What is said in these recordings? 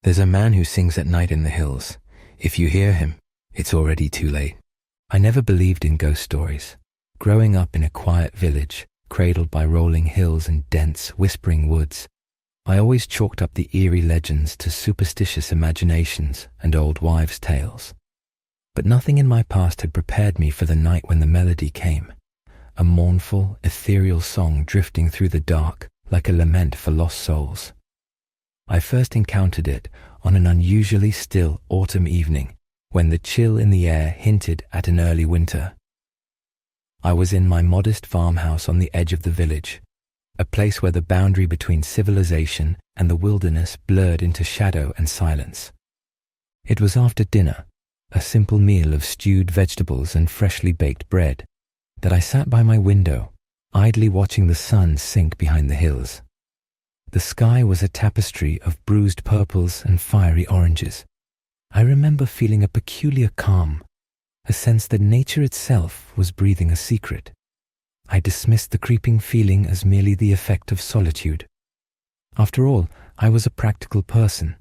There's a man who sings at night in the hills. If you hear him, it's already too late. I never believed in ghost stories. Growing up in a quiet village, cradled by rolling hills and dense, whispering woods, I always chalked up the eerie legends to superstitious imaginations and old wives' tales. But nothing in my past had prepared me for the night when the melody came, a mournful, ethereal song drifting through the dark like a lament for lost souls. I first encountered it on an unusually still autumn evening when the chill in the air hinted at an early winter. I was in my modest farmhouse on the edge of the village, a place where the boundary between civilization and the wilderness blurred into shadow and silence. It was after dinner, a simple meal of stewed vegetables and freshly baked bread, that I sat by my window, idly watching the sun sink behind the hills. The sky was a tapestry of bruised purples and fiery oranges. I remember feeling a peculiar calm, a sense that nature itself was breathing a secret. I dismissed the creeping feeling as merely the effect of solitude. After all, I was a practical person.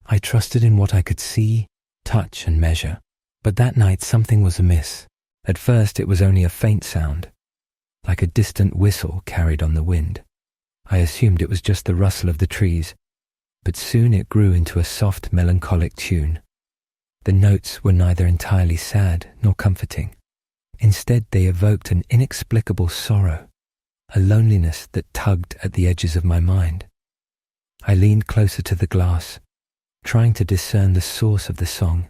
I trusted in what I could see, touch, and measure. But that night something was amiss. At first it was only a faint sound, like a distant whistle carried on the wind. I assumed it was just the rustle of the trees, but soon it grew into a soft, melancholic tune. The notes were neither entirely sad nor comforting. Instead, they evoked an inexplicable sorrow, a loneliness that tugged at the edges of my mind. I leaned closer to the glass, trying to discern the source of the song.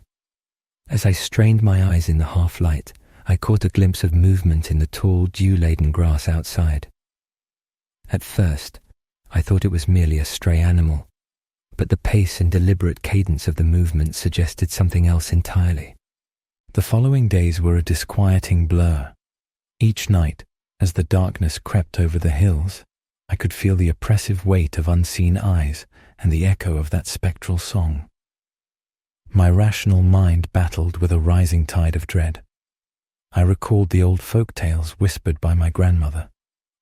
As I strained my eyes in the half-light, I caught a glimpse of movement in the tall, dew-laden grass outside. At first, I thought it was merely a stray animal, but the pace and deliberate cadence of the movement suggested something else entirely. The following days were a disquieting blur. Each night, as the darkness crept over the hills, I could feel the oppressive weight of unseen eyes and the echo of that spectral song. My rational mind battled with a rising tide of dread. I recalled the old folktales whispered by my grandmother,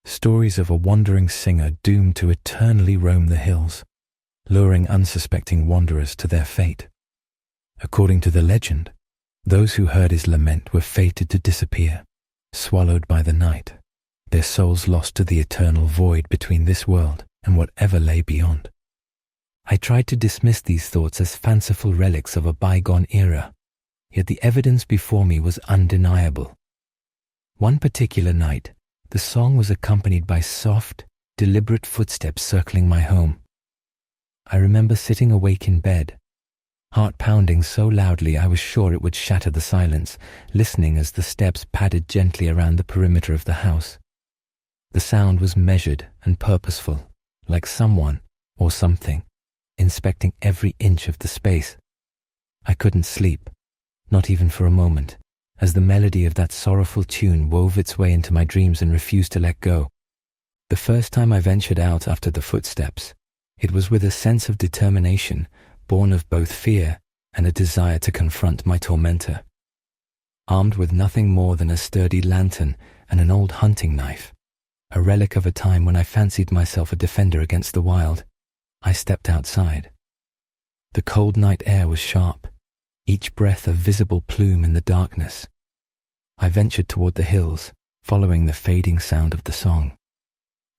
stories of a wandering singer doomed to eternally roam the hills, luring unsuspecting wanderers to their fate. According to the legend, those who heard his lament were fated to disappear, swallowed by the night, their souls lost to the eternal void between this world and whatever lay beyond. I tried to dismiss these thoughts as fanciful relics of a bygone era, yet the evidence before me was undeniable. One particular night, the song was accompanied by soft, deliberate footsteps circling my home. I remember sitting awake in bed, heart pounding so loudly I was sure it would shatter the silence, listening as the steps padded gently around the perimeter of the house. The sound was measured and purposeful, like someone, or something, inspecting every inch of the space. I couldn't sleep, not even for a moment, as the melody of that sorrowful tune wove its way into my dreams and refused to let go. The first time I ventured out after the footsteps, it was with a sense of determination, born of both fear and a desire to confront my tormentor. Armed with nothing more than a sturdy lantern and an old hunting knife, a relic of a time when I fancied myself a defender against the wild, I stepped outside. The cold night air was sharp, each breath a visible plume in the darkness. I ventured toward the hills, following the fading sound of the song.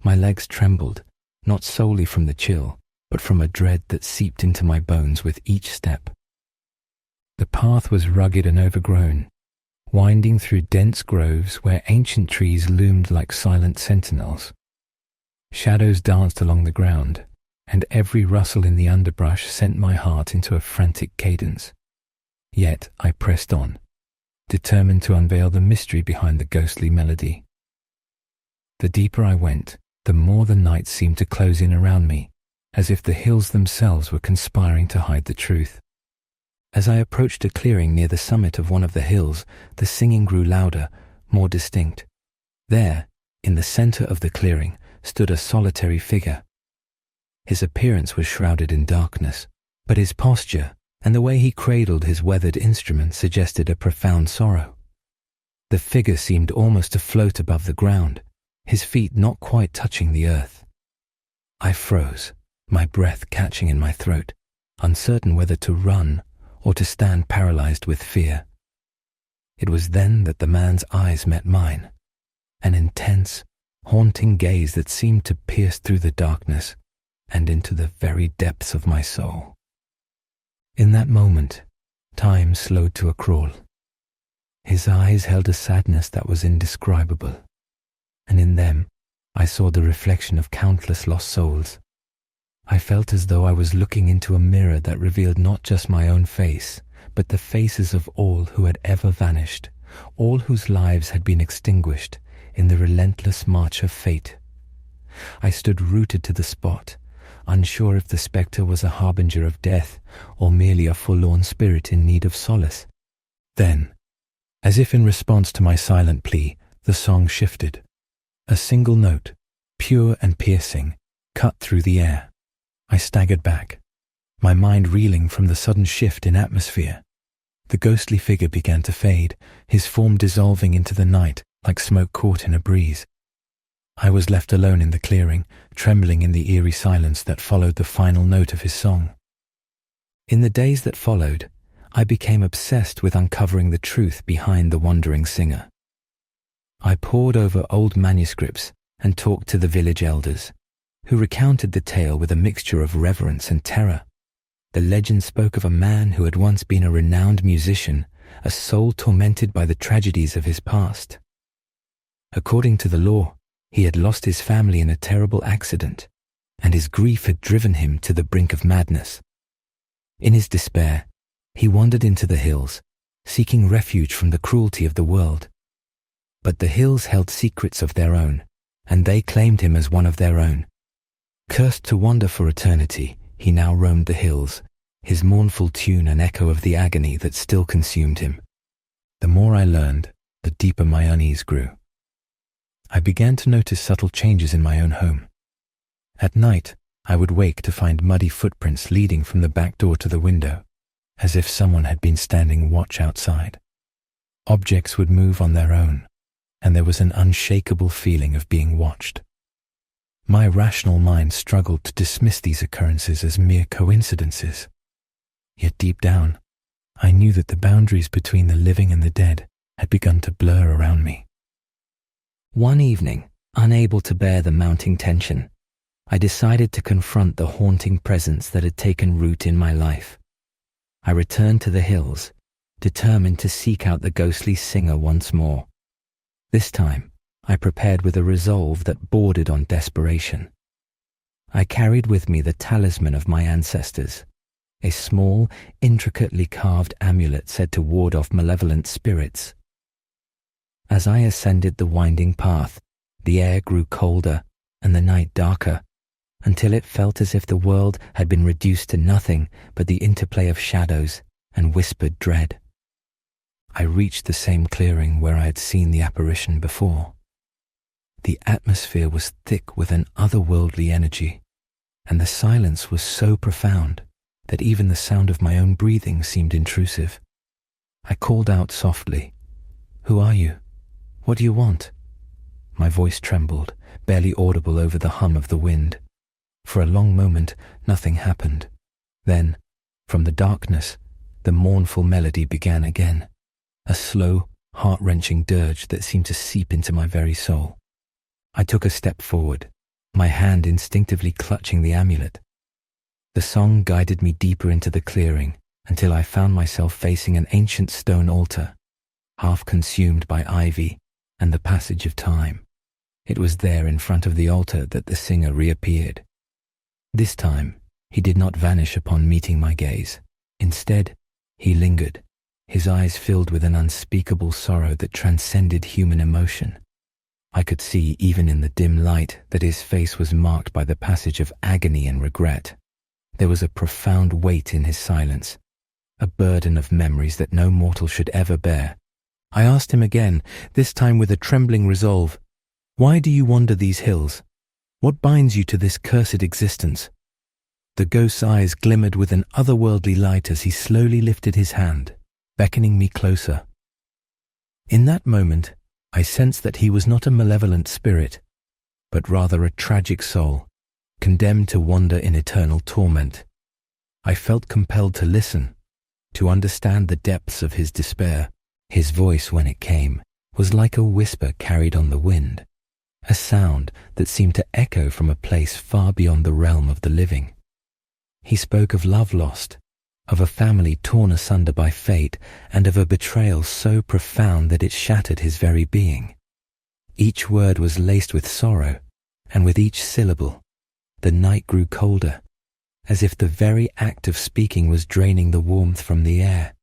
My legs trembled, not solely from the chill, but from a dread that seeped into my bones with each step. The path was rugged and overgrown, winding through dense groves where ancient trees loomed like silent sentinels. Shadows danced along the ground, and every rustle in the underbrush sent my heart into a frantic cadence. Yet I pressed on, determined to unveil the mystery behind the ghostly melody. The deeper I went, the more the night seemed to close in around me, as if the hills themselves were conspiring to hide the truth. As I approached a clearing near the summit of one of the hills, the singing grew louder, more distinct. There, in the center of the clearing, stood a solitary figure. His appearance was shrouded in darkness, but his posture and the way he cradled his weathered instrument suggested a profound sorrow. The figure seemed almost to float above the ground, his feet not quite touching the earth. I froze, my breath catching in my throat, uncertain whether to run or to stand paralyzed with fear. It was then that the man's eyes met mine, an intense, haunting gaze that seemed to pierce through the darkness and into the very depths of my soul. In that moment, time slowed to a crawl. His eyes held a sadness that was indescribable, and in them I saw the reflection of countless lost souls. I felt as though I was looking into a mirror that revealed not just my own face, but the faces of all who had ever vanished, all whose lives had been extinguished in the relentless march of fate. I stood rooted to the spot, unsure if the spectre was a harbinger of death or merely a forlorn spirit in need of solace. Then, as if in response to my silent plea, the song shifted. A single note, pure and piercing, cut through the air. I staggered back, my mind reeling from the sudden shift in atmosphere. The ghostly figure began to fade, his form dissolving into the night like smoke caught in a breeze. I was left alone in the clearing, trembling in the eerie silence that followed the final note of his song. In the days that followed, I became obsessed with uncovering the truth behind the wandering singer. I pored over old manuscripts and talked to the village elders, who recounted the tale with a mixture of reverence and terror. The legend spoke of a man who had once been a renowned musician, a soul tormented by the tragedies of his past. According to the law, he had lost his family in a terrible accident, and his grief had driven him to the brink of madness. In his despair, he wandered into the hills, seeking refuge from the cruelty of the world. But the hills held secrets of their own, and they claimed him as one of their own. Cursed to wander for eternity, he now roamed the hills, his mournful tune an echo of the agony that still consumed him. The more I learned, the deeper my unease grew. I began to notice subtle changes in my own home. At night, I would wake to find muddy footprints leading from the back door to the window, as if someone had been standing watch outside. Objects would move on their own, and there was an unshakable feeling of being watched. My rational mind struggled to dismiss these occurrences as mere coincidences. Yet deep down, I knew that the boundaries between the living and the dead had begun to blur around me. One evening, unable to bear the mounting tension, I decided to confront the haunting presence that had taken root in my life. I returned to the hills, determined to seek out the ghostly singer once more. This time, I prepared with a resolve that bordered on desperation. I carried with me the talisman of my ancestors, a small, intricately carved amulet said to ward off malevolent spirits. As I ascended the winding path, the air grew colder and the night darker, until it felt as if the world had been reduced to nothing but the interplay of shadows and whispered dread. I reached the same clearing where I had seen the apparition before. The atmosphere was thick with an otherworldly energy, and the silence was so profound that even the sound of my own breathing seemed intrusive. I called out softly, "Who are you? What do you want?" My voice trembled, barely audible over the hum of the wind. For a long moment, nothing happened. Then, from the darkness, the mournful melody began again, a slow, heart-wrenching dirge that seemed to seep into my very soul. I took a step forward, my hand instinctively clutching the amulet. The song guided me deeper into the clearing until I found myself facing an ancient stone altar, half consumed by ivy and the passage of time. It was there in front of the altar that the singer reappeared. This time, he did not vanish upon meeting my gaze. Instead, he lingered, his eyes filled with an unspeakable sorrow that transcended human emotion. I could see, even in the dim light, that his face was marked by the passage of agony and regret. There was a profound weight in his silence, a burden of memories that no mortal should ever bear. I asked him again, this time with a trembling resolve, "Why do you wander these hills? What binds you to this cursed existence?" The ghost's eyes glimmered with an otherworldly light as he slowly lifted his hand, beckoning me closer. In that moment, I sensed that he was not a malevolent spirit, but rather a tragic soul, condemned to wander in eternal torment. I felt compelled to listen, to understand the depths of his despair. His voice, when it came, was like a whisper carried on the wind, a sound that seemed to echo from a place far beyond the realm of the living. He spoke of love lost, of a family torn asunder by fate, and of a betrayal so profound that it shattered his very being. Each word was laced with sorrow, and with each syllable, the night grew colder, as if the very act of speaking was draining the warmth from the air.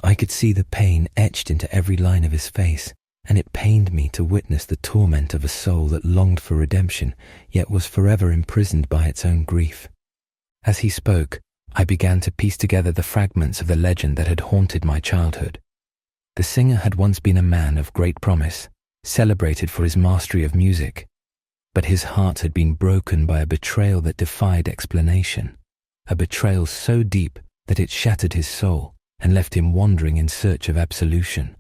I could see the pain etched into every line of his face, and it pained me to witness the torment of a soul that longed for redemption, yet was forever imprisoned by its own grief. As he spoke, I began to piece together the fragments of the legend that had haunted my childhood. The singer had once been a man of great promise, celebrated for his mastery of music, but his heart had been broken by a betrayal that defied explanation, a betrayal so deep that it shattered his soul and left him wandering in search of absolution.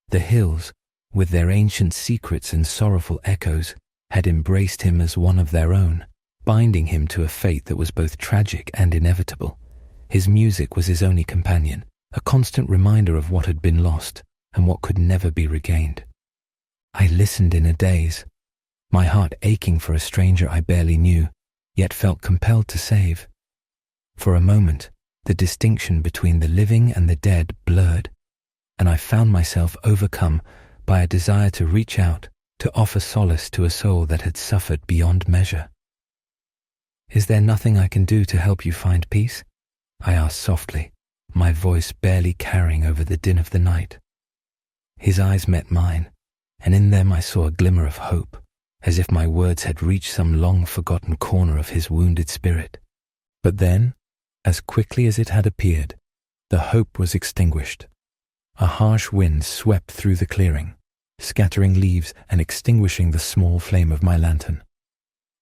The hills, with their ancient secrets and sorrowful echoes, had embraced him as one of their own, binding him to a fate that was both tragic and inevitable. His music was his only companion, a constant reminder of what had been lost and what could never be regained. I listened in a daze, my heart aching for a stranger I barely knew, yet felt compelled to save. For a moment, the distinction between the living and the dead blurred, and I found myself overcome by a desire to reach out, to offer solace to a soul that had suffered beyond measure. "Is there nothing I can do to help you find peace?" I asked softly, my voice barely carrying over the din of the night. His eyes met mine, and in them I saw a glimmer of hope, as if my words had reached some long-forgotten corner of his wounded spirit. But then, as quickly as it had appeared, the hope was extinguished. A harsh wind swept through the clearing, scattering leaves and extinguishing the small flame of my lantern.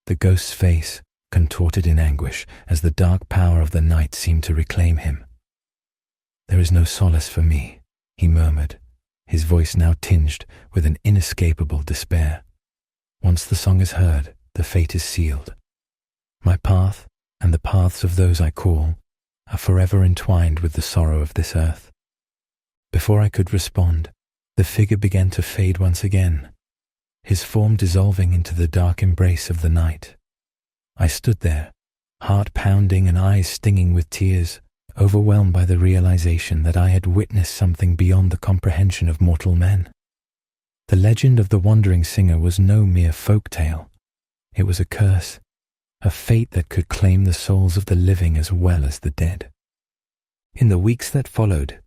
The ghost's face contorted in anguish as the dark power of the night seemed to reclaim him. "There is no solace for me," he murmured, his voice now tinged with an inescapable despair. "Once the song is heard, the fate is sealed. My path, and the paths of those I call, are forever entwined with the sorrow of this earth." Before I could respond, the figure began to fade once again, his form dissolving into the dark embrace of the night. I stood there, heart pounding and eyes stinging with tears, overwhelmed by the realization that I had witnessed something beyond the comprehension of mortal men. The legend of the wandering singer was no mere folk tale. It was a curse, a fate that could claim the souls of the living as well as the dead. In the weeks that followed,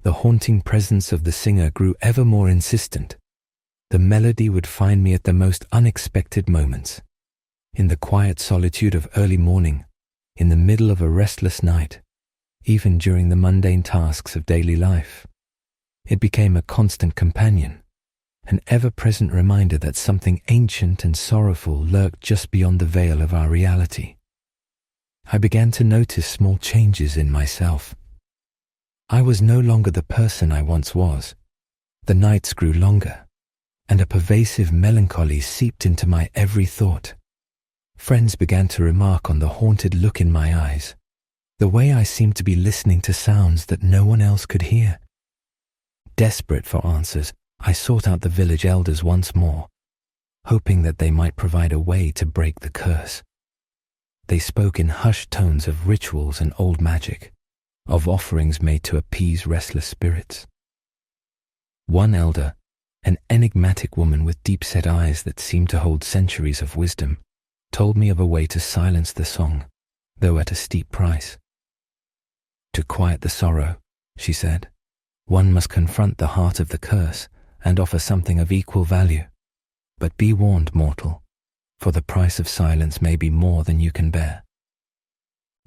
the haunting presence of the singer grew ever more insistent. The melody would find me at the most unexpected moments, in the quiet solitude of early morning, in the middle of a restless night, even during the mundane tasks of daily life. It became a constant companion, an ever-present reminder that something ancient and sorrowful lurked just beyond the veil of our reality. I began to notice small changes in myself. I was no longer the person I once was. The nights grew longer, and a pervasive melancholy seeped into my every thought. Friends began to remark on the haunted look in my eyes, the way I seemed to be listening to sounds that no one else could hear. Desperate for answers, I sought out the village elders once more, hoping that they might provide a way to break the curse. They spoke in hushed tones of rituals and old magic, of offerings made to appease restless spirits. One elder, an enigmatic woman with deep-set eyes that seemed to hold centuries of wisdom, told me of a way to silence the song, though at a steep price. "To quiet the sorrow," she said, "one must confront the heart of the curse and offer something of equal value. But be warned, mortal, for the price of silence may be more than you can bear."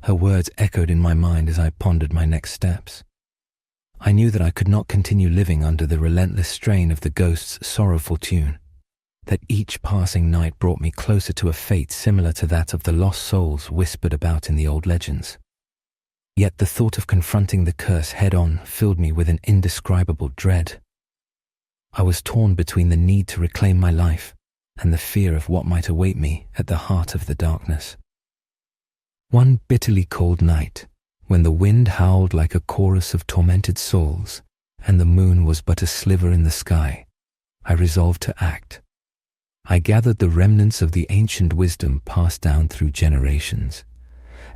Her words echoed in my mind as I pondered my next steps. I knew that I could not continue living under the relentless strain of the ghost's sorrowful tune, that each passing night brought me closer to a fate similar to that of the lost souls whispered about in the old legends. Yet the thought of confronting the curse head-on filled me with an indescribable dread. I was torn between the need to reclaim my life and the fear of what might await me at the heart of the darkness. One bitterly cold night, when the wind howled like a chorus of tormented souls, and the moon was but a sliver in the sky, I resolved to act. I gathered the remnants of the ancient wisdom passed down through generations,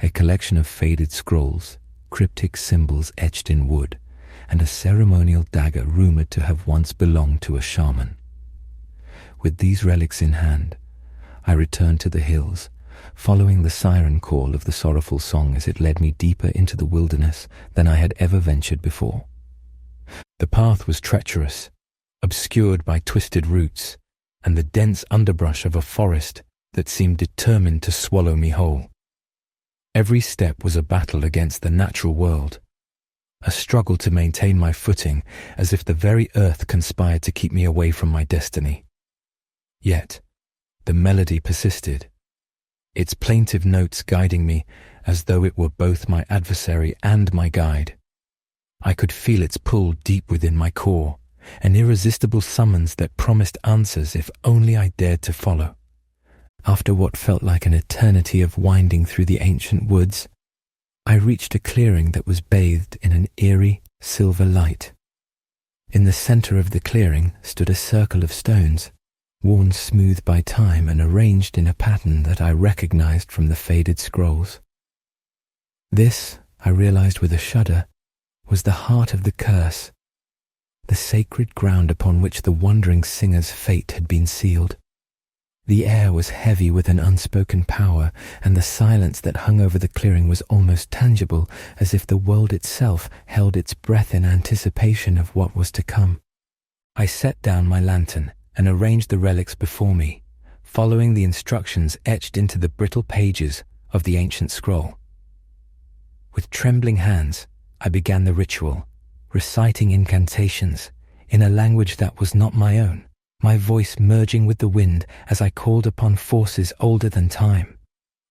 a collection of faded scrolls, cryptic symbols etched in wood, and a ceremonial dagger rumored to have once belonged to a shaman. With these relics in hand, I returned to the hills, following the siren call of the sorrowful song as it led me deeper into the wilderness than I had ever ventured before. The path was treacherous, obscured by twisted roots and the dense underbrush of a forest that seemed determined to swallow me whole. Every step was a battle against the natural world, a struggle to maintain my footing as if the very earth conspired to keep me away from my destiny. Yet, the melody persisted, its plaintive notes guiding me as though it were both my adversary and my guide. I could feel its pull deep within my core, an irresistible summons that promised answers if only I dared to follow. After what felt like an eternity of winding through the ancient woods, I reached a clearing that was bathed in an eerie silver light. In the center of the clearing stood a circle of stones, worn smooth by time and arranged in a pattern that I recognized from the faded scrolls. This, I realized with a shudder, was the heart of the curse, the sacred ground upon which the wandering singer's fate had been sealed. The air was heavy with an unspoken power, and the silence that hung over the clearing was almost tangible, as if the world itself held its breath in anticipation of what was to come. I set down my lantern and arranged the relics before me, following the instructions etched into the brittle pages of the ancient scroll. With trembling hands, I began the ritual, reciting incantations in a language that was not my own, my voice merging with the wind as I called upon forces older than time.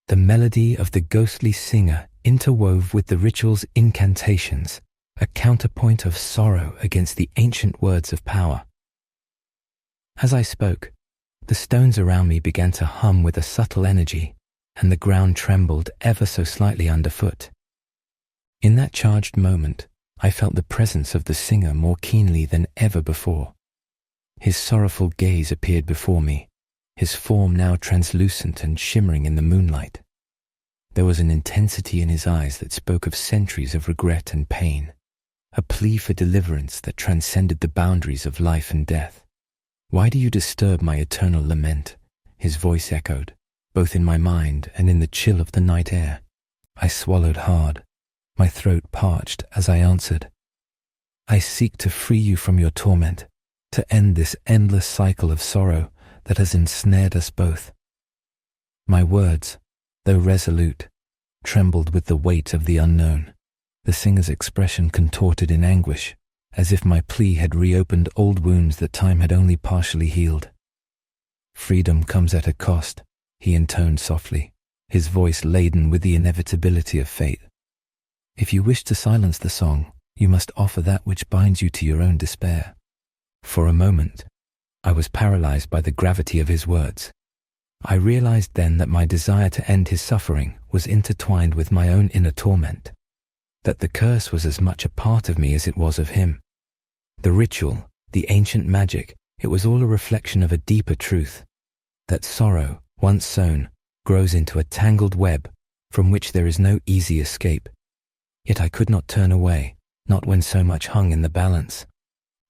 The melody of the ghostly singer interwove with the ritual's incantations, a counterpoint of sorrow against the ancient words of power. As I spoke, the stones around me began to hum with a subtle energy, and the ground trembled ever so slightly underfoot. In that charged moment, I felt the presence of the singer more keenly than ever before. His sorrowful gaze appeared before me, his form now translucent and shimmering in the moonlight. There was an intensity in his eyes that spoke of centuries of regret and pain, a plea for deliverance that transcended the boundaries of life and death. "Why do you disturb my eternal lament?" his voice echoed, both in my mind and in the chill of the night air. I swallowed hard, my throat parched as I answered, "I seek to free you from your torment, to end this endless cycle of sorrow that has ensnared us both." My words, though resolute, trembled with the weight of the unknown. The singer's expression contorted in anguish, as if my plea had reopened old wounds that time had only partially healed. "Freedom comes at a cost," he intoned softly, his voice laden with the inevitability of fate. "If you wish to silence the song, you must offer that which binds you to your own despair." For a moment, I was paralyzed by the gravity of his words. I realized then that my desire to end his suffering was intertwined with my own inner torment, that the curse was as much a part of me as it was of him. The ritual, the ancient magic, it was all a reflection of a deeper truth, that sorrow, once sown, grows into a tangled web from which there is no easy escape. Yet I could not turn away, not when so much hung in the balance.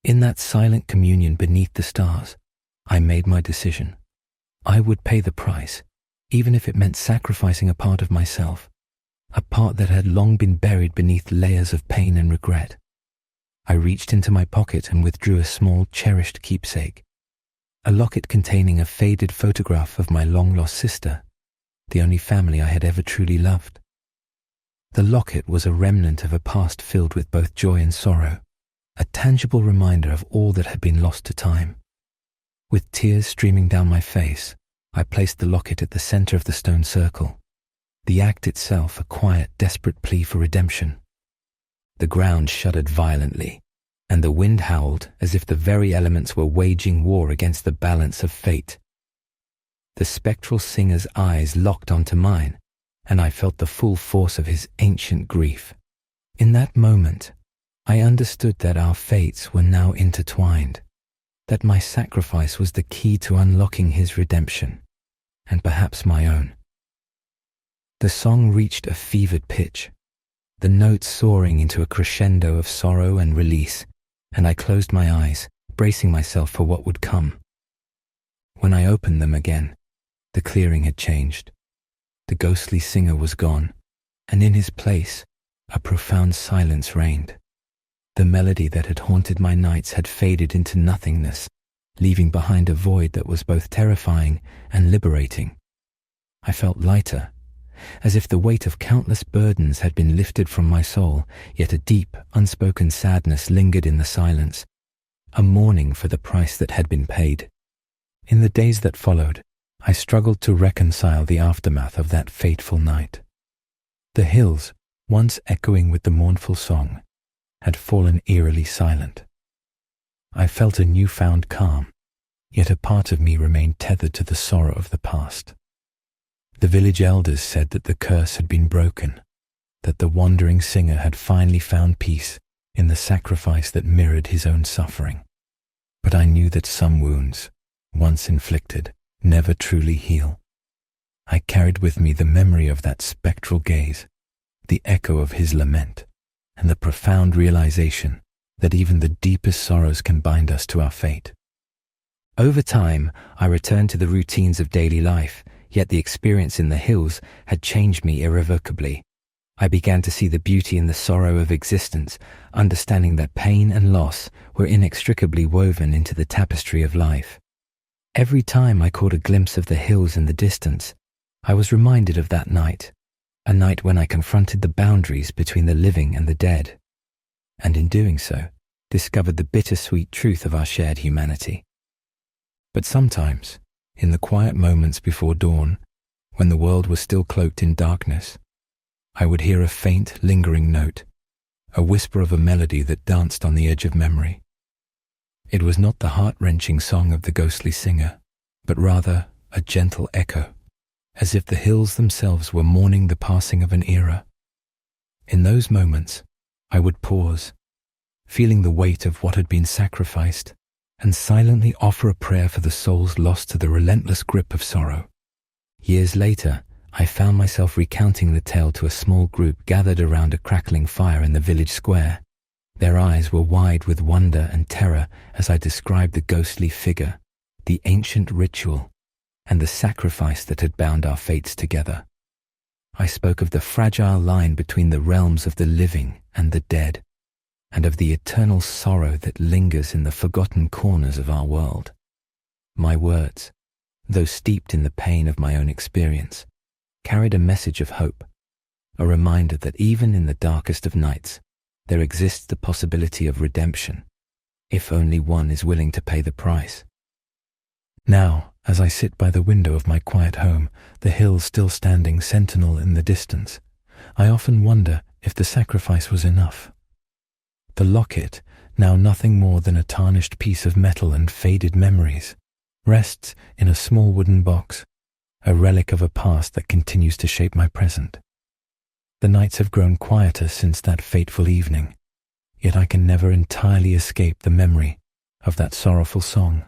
In that silent communion beneath the stars, I made my decision. I would pay the price, even if it meant sacrificing a part of myself, a part that had long been buried beneath layers of pain and regret. I reached into my pocket and withdrew a small, cherished keepsake, a locket containing a faded photograph of my long-lost sister, the only family I had ever truly loved. The locket was a remnant of a past filled with both joy and sorrow, a tangible reminder of all that had been lost to time. With tears streaming down my face, I placed the locket at the center of the stone circle, the act itself a quiet, desperate plea for redemption. The ground shuddered violently, and the wind howled as if the very elements were waging war against the balance of fate. The spectral singer's eyes locked onto mine, and I felt the full force of his ancient grief. In that moment, I understood that our fates were now intertwined, that my sacrifice was the key to unlocking his redemption, and perhaps my own. The song reached a fevered pitch, the notes soaring into a crescendo of sorrow and release, and I closed my eyes, bracing myself for what would come. When I opened them again, the clearing had changed. The ghostly singer was gone, and in his place, a profound silence reigned. The melody that had haunted my nights had faded into nothingness, leaving behind a void that was both terrifying and liberating. I felt lighter, as if the weight of countless burdens had been lifted from my soul, yet a deep, unspoken sadness lingered in the silence, a mourning for the price that had been paid. In the days that followed, I struggled to reconcile the aftermath of that fateful night. The hills, once echoing with the mournful song, had fallen eerily silent. I felt a newfound calm, yet a part of me remained tethered to the sorrow of the past. The village elders said that the curse had been broken, that the wandering singer had finally found peace in the sacrifice that mirrored his own suffering. But I knew that some wounds, once inflicted, never truly heal. I carried with me the memory of that spectral gaze, the echo of his lament, and the profound realization that even the deepest sorrows can bind us to our fate. Over time, I returned to the routines of daily life, yet the experience in the hills had changed me irrevocably. I began to see the beauty in the sorrow of existence, understanding that pain and loss were inextricably woven into the tapestry of life. Every time I caught a glimpse of the hills in the distance, I was reminded of that night, a night when I confronted the boundaries between the living and the dead, and in doing so, discovered the bittersweet truth of our shared humanity. But sometimes, in the quiet moments before dawn, when the world was still cloaked in darkness, I would hear a faint, lingering note, a whisper of a melody that danced on the edge of memory. It was not the heart-wrenching song of the ghostly singer, but rather a gentle echo, as if the hills themselves were mourning the passing of an era. In those moments, I would pause, feeling the weight of what had been sacrificed, and silently offer a prayer for the souls lost to the relentless grip of sorrow. Years later, I found myself recounting the tale to a small group gathered around a crackling fire in the village square. Their eyes were wide with wonder and terror as I described the ghostly figure, the ancient ritual, and the sacrifice that had bound our fates together. I spoke of the fragile line between the realms of the living and the dead, and of the eternal sorrow that lingers in the forgotten corners of our world. My words, though steeped in the pain of my own experience, carried a message of hope, a reminder that even in the darkest of nights, there exists the possibility of redemption, if only one is willing to pay the price. Now, as I sit by the window of my quiet home, the hills still standing sentinel in the distance, I often wonder if the sacrifice was enough. The locket, now nothing more than a tarnished piece of metal and faded memories, rests in a small wooden box, a relic of a past that continues to shape my present. The nights have grown quieter since that fateful evening, yet I can never entirely escape the memory of that sorrowful song.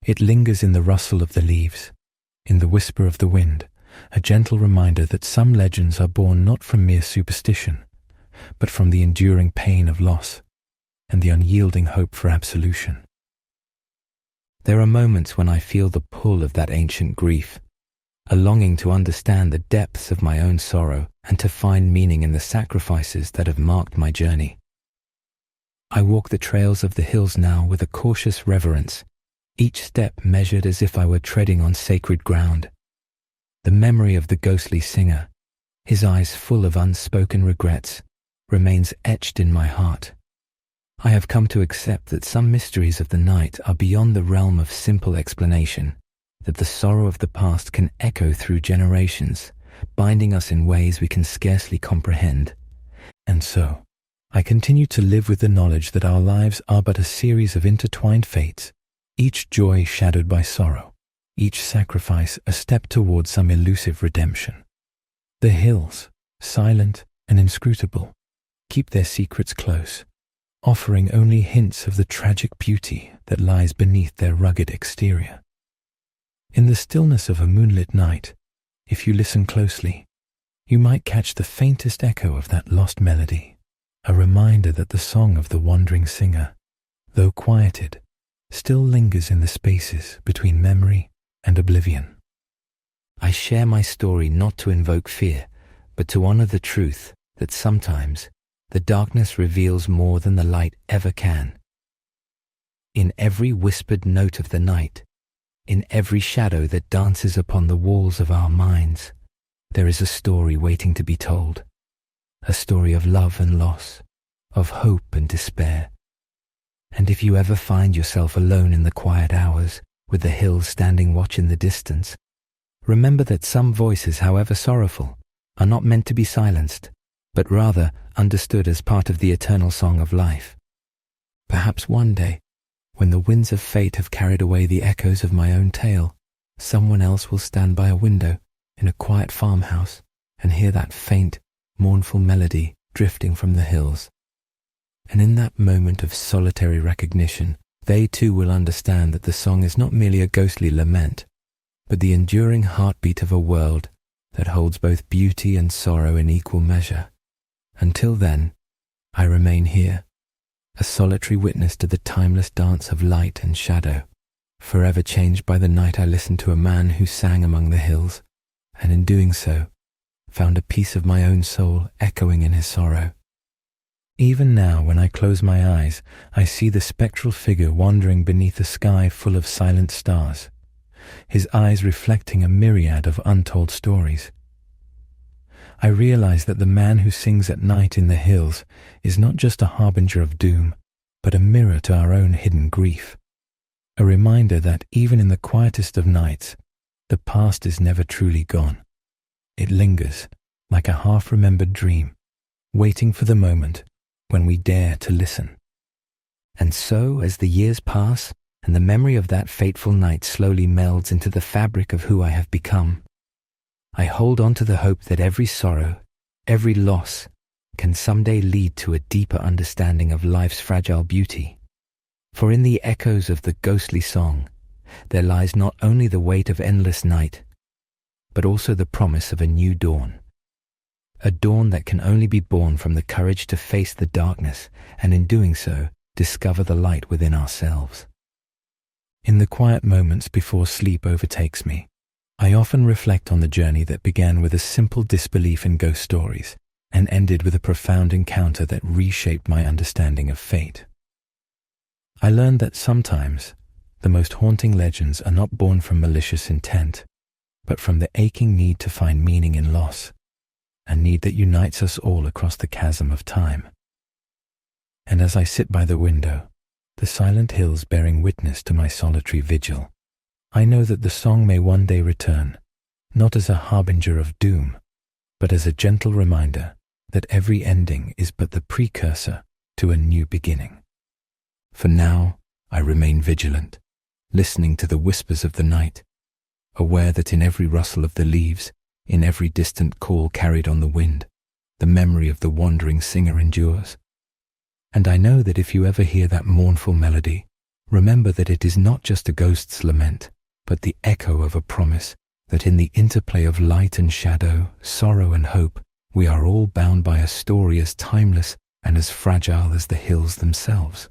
It lingers in the rustle of the leaves, in the whisper of the wind, a gentle reminder that some legends are born not from mere superstition, but from the enduring pain of loss and the unyielding hope for absolution. There are moments when I feel the pull of that ancient grief, a longing to understand the depths of my own sorrow and to find meaning in the sacrifices that have marked my journey. I walk the trails of the hills now with a cautious reverence, each step measured as if I were treading on sacred ground. The memory of the ghostly singer, his eyes full of unspoken regrets, remains etched in my heart. I have come to accept that some mysteries of the night are beyond the realm of simple explanation, that the sorrow of the past can echo through generations, binding us in ways we can scarcely comprehend. And so, I continue to live with the knowledge that our lives are but a series of intertwined fates, each joy shadowed by sorrow, each sacrifice a step towards some elusive redemption. The hills, silent and inscrutable, keep their secrets close, offering only hints of the tragic beauty that lies beneath their rugged exterior. In the stillness of a moonlit night, if you listen closely, you might catch the faintest echo of that lost melody, a reminder that the song of the wandering singer, though quieted, still lingers in the spaces between memory and oblivion. I share my story not to invoke fear, but to honor the truth that sometimes the darkness reveals more than the light ever can. In every whispered note of the night, in every shadow that dances upon the walls of our minds, there is a story waiting to be told, a story of love and loss, of hope and despair. And if you ever find yourself alone in the quiet hours, with the hills standing watch in the distance, remember that some voices, however sorrowful, are not meant to be silenced, but rather understood as part of the eternal song of life. Perhaps one day, when the winds of fate have carried away the echoes of my own tale, someone else will stand by a window in a quiet farmhouse and hear that faint, mournful melody drifting from the hills. And in that moment of solitary recognition, they too will understand that the song is not merely a ghostly lament, but the enduring heartbeat of a world that holds both beauty and sorrow in equal measure. Until then, I remain here, a solitary witness to the timeless dance of light and shadow, forever changed by the night I listened to a man who sang among the hills, and in doing so, found a piece of my own soul echoing in his sorrow. Even now, when I close my eyes, I see the spectral figure wandering beneath a sky full of silent stars, his eyes reflecting a myriad of untold stories. I realize that the man who sings at night in the hills is not just a harbinger of doom, but a mirror to our own hidden grief, a reminder that even in the quietest of nights, the past is never truly gone. It lingers, like a half-remembered dream, waiting for the moment when we dare to listen. And so, as the years pass, and the memory of that fateful night slowly melds into the fabric of who I have become, I hold on to the hope that every sorrow, every loss, can someday lead to a deeper understanding of life's fragile beauty. For in the echoes of the ghostly song, there lies not only the weight of endless night, but also the promise of a new dawn. A dawn that can only be born from the courage to face the darkness, and in doing so, discover the light within ourselves. In the quiet moments before sleep overtakes me, I often reflect on the journey that began with a simple disbelief in ghost stories and ended with a profound encounter that reshaped my understanding of fate. I learned that sometimes the most haunting legends are not born from malicious intent, but from the aching need to find meaning in loss, a need that unites us all across the chasm of time. And as I sit by the window, the silent hills bearing witness to my solitary vigil, I know that the song may one day return, not as a harbinger of doom, but as a gentle reminder that every ending is but the precursor to a new beginning. For now, I remain vigilant, listening to the whispers of the night, aware that in every rustle of the leaves, in every distant call carried on the wind, the memory of the wandering singer endures. And I know that if you ever hear that mournful melody, remember that it is not just a ghost's lament, but the echo of a promise that in the interplay of light and shadow, sorrow and hope, we are all bound by a story as timeless and as fragile as the hills themselves.